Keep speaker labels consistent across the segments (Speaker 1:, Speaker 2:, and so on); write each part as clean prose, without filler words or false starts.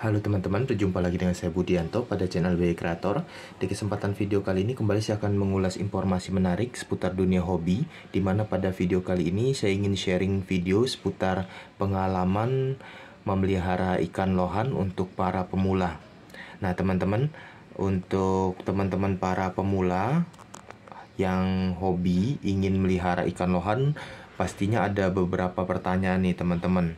Speaker 1: Halo teman-teman, berjumpa lagi dengan saya Budianto pada channel BI Creator. Di kesempatan video kali ini kembali saya akan mengulas informasi menarik seputar dunia hobi, di mana pada video kali ini saya ingin sharing video seputar pengalaman memelihara ikan lohan untuk para pemula. Nah teman-teman, untuk teman-teman para pemula yang hobi ingin melihara ikan lohan, pastinya ada beberapa pertanyaan nih teman-teman.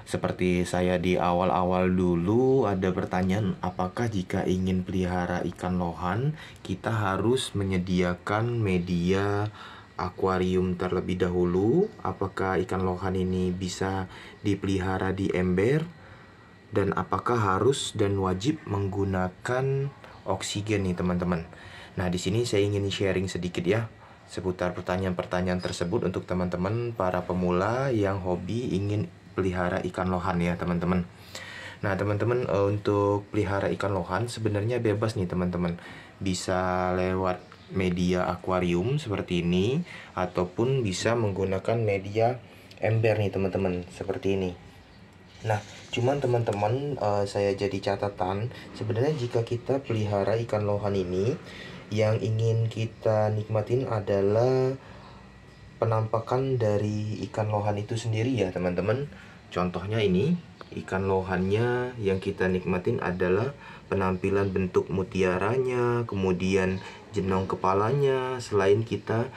Speaker 1: Seperti saya di awal-awal dulu ada pertanyaan, apakah jika ingin pelihara ikan lohan kita harus menyediakan media akuarium terlebih dahulu? Apakah ikan lohan ini bisa dipelihara di ember? Dan apakah harus dan wajib menggunakan oksigen nih teman-teman? Nah, di sini saya ingin sharing sedikit ya seputar pertanyaan-pertanyaan tersebut untuk teman-teman para pemula yang hobi ingin pelihara ikan lohan ya teman-teman. Nah teman-teman, untuk pelihara ikan lohan sebenarnya bebas nih teman-teman. Bisa lewat media akuarium seperti ini, ataupun bisa menggunakan media ember nih teman-teman, seperti ini. Nah, cuman teman-teman, saya jadi catatan, sebenarnya jika kita pelihara ikan lohan ini, yang ingin kita nikmatin adalah penampakan dari ikan lohan itu sendiri ya teman-teman. Contohnya ini, ikan lohannya yang kita nikmatin adalah penampilan bentuk mutiaranya, kemudian jenong kepalanya. Selain kita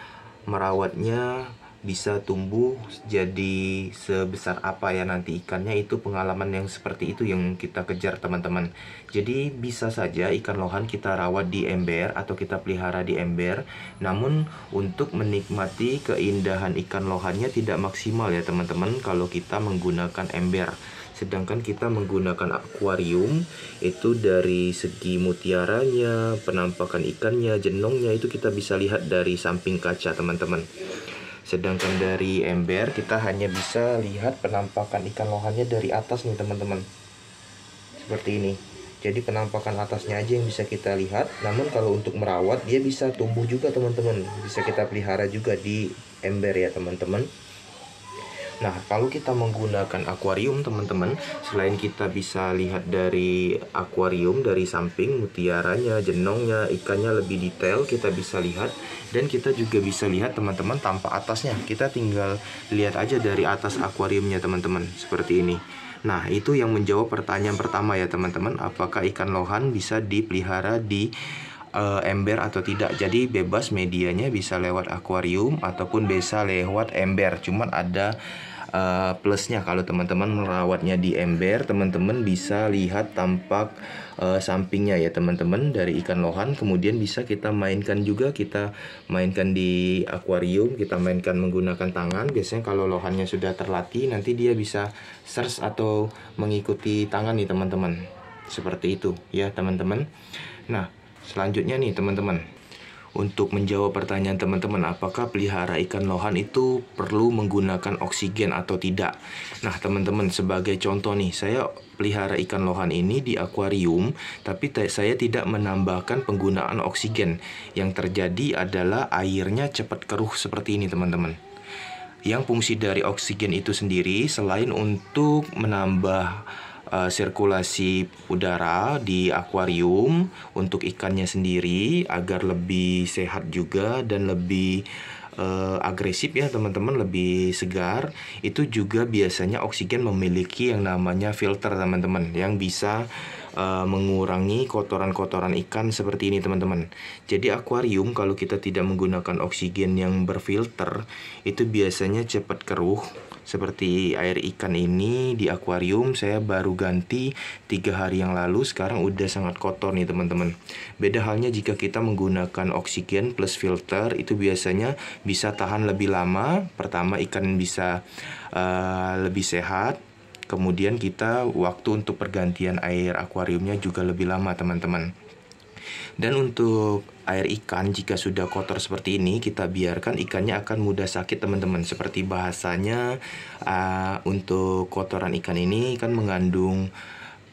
Speaker 1: merawatnya bisa tumbuh jadi sebesar apa ya nanti ikannya, itu pengalaman yang seperti itu yang kita kejar teman-teman. Jadi bisa saja ikan lohan kita rawat di ember atau kita pelihara di ember, namun untuk menikmati keindahan ikan lohannya tidak maksimal ya teman-teman kalau kita menggunakan ember. Sedangkan kita menggunakan akuarium, itu dari segi mutiaranya, penampakan ikannya, jenongnya itu kita bisa lihat dari samping kaca teman-teman. Sedangkan dari ember kita hanya bisa lihat penampakan ikan lohannya dari atas nih teman-teman. Seperti ini. Jadi penampakan atasnya aja yang bisa kita lihat. Namun kalau untuk merawat dia bisa tumbuh juga teman-teman. Bisa kita pelihara juga di ember ya teman-teman. Nah, kalau kita menggunakan akuarium teman-teman, selain kita bisa lihat dari akuarium, dari samping, mutiaranya, jenongnya, ikannya lebih detail, kita bisa lihat. Dan kita juga bisa lihat teman-teman tanpa atasnya. Kita tinggal lihat aja dari atas akuariumnya teman-teman, seperti ini. Nah, itu yang menjawab pertanyaan pertama ya teman-teman, apakah ikan lohan bisa dipelihara di ember atau tidak. Jadi bebas, medianya bisa lewat akuarium ataupun bisa lewat ember. Cuman ada plusnya, kalau teman-teman merawatnya di ember, teman-teman bisa lihat tampak sampingnya ya teman-teman dari ikan lohan. Kemudian bisa kita mainkan juga, kita mainkan di akuarium, kita mainkan menggunakan tangan. Biasanya kalau lohannya sudah terlatih, nanti dia bisa search atau mengikuti tangan nih teman-teman, seperti itu ya teman-teman. Nah, selanjutnya nih teman-teman, untuk menjawab pertanyaan teman-teman, apakah pelihara ikan lohan itu perlu menggunakan oksigen atau tidak? Nah teman-teman, sebagai contoh nih, saya pelihara ikan lohan ini di akuarium, tapi saya tidak menambahkan penggunaan oksigen. Yang terjadi adalah airnya cepat keruh seperti ini teman-teman. Yang fungsi dari oksigen itu sendiri, selain untuk menambah sirkulasi udara di akuarium untuk ikannya sendiri agar lebih sehat juga dan lebih agresif ya teman-teman, lebih segar, itu juga biasanya oksigen memiliki yang namanya filter teman-teman, yang bisa mengurangi kotoran-kotoran ikan seperti ini teman-teman. Jadi akuarium kalau kita tidak menggunakan oksigen yang berfilter, itu biasanya cepat keruh. Seperti air ikan ini di akuarium saya baru ganti 3 hari yang lalu, sekarang udah sangat kotor nih teman-teman. Beda halnya jika kita menggunakan oksigen plus filter, itu biasanya bisa tahan lebih lama. Pertama, ikan bisa lebih sehat. Kemudian kita waktu untuk pergantian air akuariumnya juga lebih lama teman-teman. Dan untuk air ikan, jika sudah kotor seperti ini, kita biarkan ikannya akan mudah sakit teman-teman. Seperti bahasanya, untuk kotoran ikan ini kan mengandung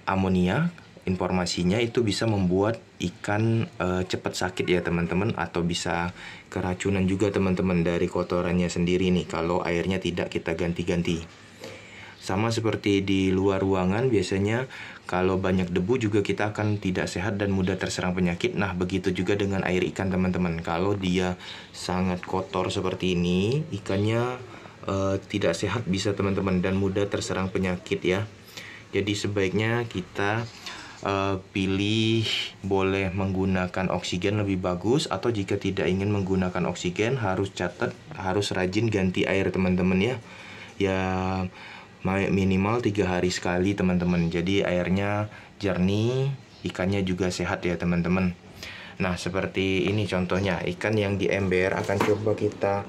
Speaker 1: amonia. Informasinya itu bisa membuat ikan cepat sakit ya teman-teman, atau bisa keracunan juga teman-teman dari kotorannya sendiri nih kalau airnya tidak kita ganti-ganti. Sama seperti di luar ruangan, biasanya kalau banyak debu juga kita akan tidak sehat dan mudah terserang penyakit. Nah, begitu juga dengan air ikan teman-teman. Kalau dia sangat kotor seperti ini, ikannya tidak sehat bisa teman-teman, dan mudah terserang penyakit ya. Jadi sebaiknya kita pilih boleh menggunakan oksigen lebih bagus, atau jika tidak ingin menggunakan oksigen harus catat harus rajin ganti air teman-teman ya. Ya minimal 3 hari sekali teman-teman. Jadi airnya jernih, ikannya juga sehat ya teman-teman. Nah, seperti ini contohnya ikan yang di ember, akan coba kita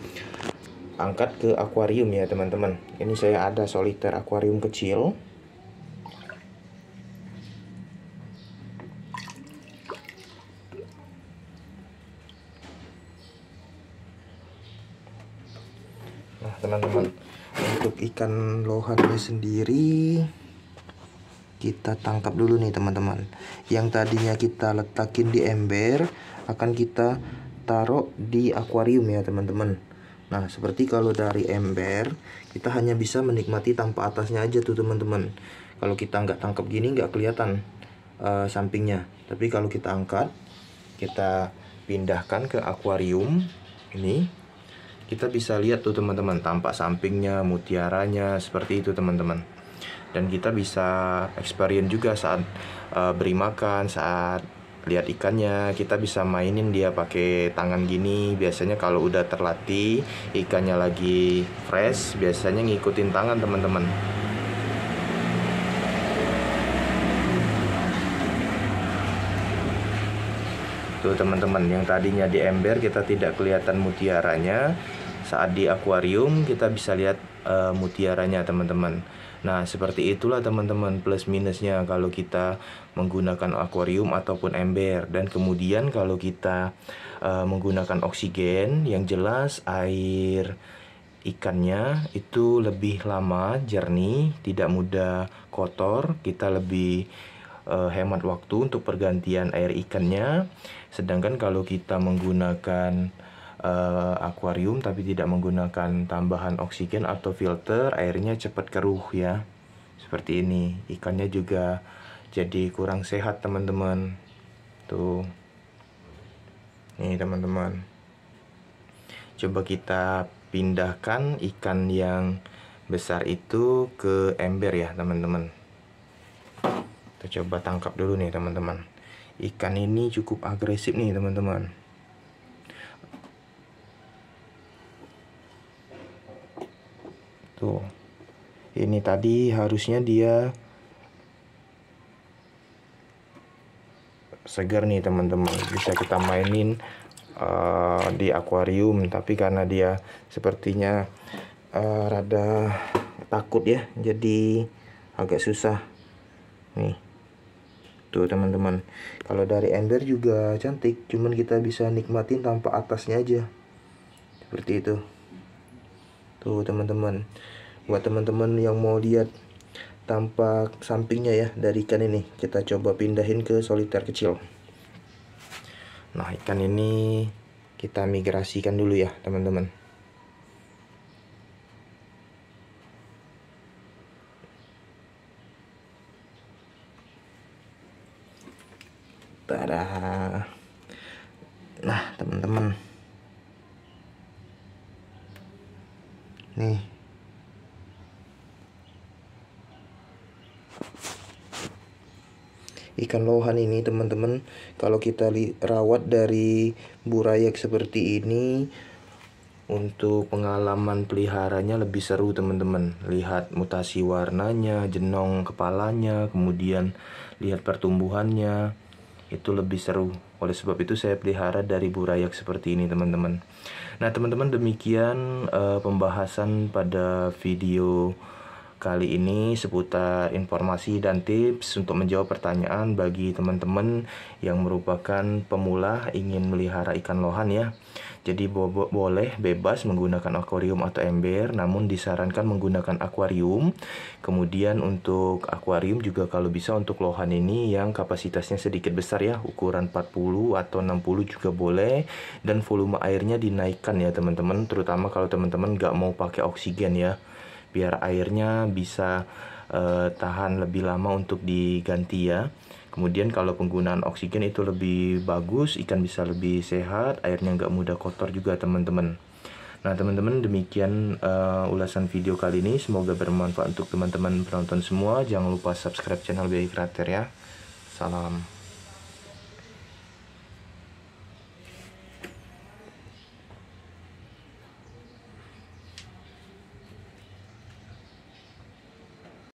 Speaker 1: angkat ke akuarium ya teman-teman. Ini saya ada soliter akuarium kecil. Nah teman-teman, untuk ikan lohannya sendiri kita tangkap dulu nih teman-teman. Yang tadinya kita letakin di ember akan kita taruh di akuarium ya teman-teman. Nah, seperti kalau dari ember kita hanya bisa menikmati tanpa atasnya aja tuh teman-teman. Kalau kita nggak tangkap gini nggak kelihatan sampingnya. Tapi kalau kita angkat, kita pindahkan ke akuarium ini, kita bisa lihat tuh teman-teman, tampak sampingnya, mutiaranya, seperti itu teman-teman. Dan kita bisa experience juga saat beri makan, saat lihat ikannya, kita bisa mainin dia pakai tangan gini. Biasanya kalau udah terlatih, ikannya lagi fresh, biasanya ngikutin tangan teman-teman. Tuh teman-teman, yang tadinya di ember kita tidak kelihatan mutiaranya, saat di akuarium kita bisa lihat mutiaranya teman-teman. Nah, seperti itulah teman-teman plus minusnya kalau kita menggunakan akuarium ataupun ember. Dan kemudian kalau kita menggunakan oksigen, yang jelas air ikannya itu lebih lama jernih, tidak mudah kotor, kita lebih hemat waktu untuk pergantian air ikannya. Sedangkan kalau kita menggunakan akuarium tapi tidak menggunakan tambahan oksigen atau filter, airnya cepat keruh ya. Seperti ini, ikannya juga jadi kurang sehat teman-teman. Tuh. Nih teman-teman. Coba kita pindahkan ikan yang besar itu ke ember ya teman-teman. Kita coba tangkap dulu nih teman-teman. Ikan ini cukup agresif nih teman-teman. Tuh, ini tadi harusnya dia segar nih teman-teman, bisa kita mainin di akuarium. Tapi karena dia sepertinya rada takut ya, jadi agak susah nih. Tuh teman-teman, kalau dari ember juga cantik, cuman kita bisa nikmatin tanpa atasnya aja, seperti itu. Tuh teman-teman, buat teman-teman yang mau lihat tampak sampingnya ya dari ikan ini, kita coba pindahin ke soliter kecil. Nah, ikan ini kita migrasikan dulu ya teman-teman. Tada. Nah teman-teman, nih ikan lohan ini teman-teman, kalau kita rawat dari burayak seperti ini, untuk pengalaman peliharanya lebih seru teman-teman. Lihat mutasi warnanya, jenong kepalanya, kemudian lihat pertumbuhannya, itu lebih seru. Oleh sebab itu saya pelihara dari burayak seperti ini teman-teman. Nah teman-teman, demikian pembahasan pada video kali ini seputar informasi dan tips untuk menjawab pertanyaan bagi teman-teman yang merupakan pemula ingin melihara ikan lohan ya. Jadi boleh bebas menggunakan akuarium atau ember, namun disarankan menggunakan akuarium. Kemudian untuk akuarium juga kalau bisa untuk lohan ini yang kapasitasnya sedikit besar ya, ukuran 40 atau 60 juga boleh. Dan volume airnya dinaikkan ya teman-teman, terutama kalau teman-teman nggak mau pakai oksigen ya. biar airnya bisa tahan lebih lama untuk diganti ya. Kemudian kalau penggunaan oksigen itu lebih bagus, ikan bisa lebih sehat, airnya nggak mudah kotor juga teman-teman. Nah teman-teman, demikian ulasan video kali ini, semoga bermanfaat untuk teman-teman penonton semua. Jangan lupa subscribe channel BI Creator ya. Salam.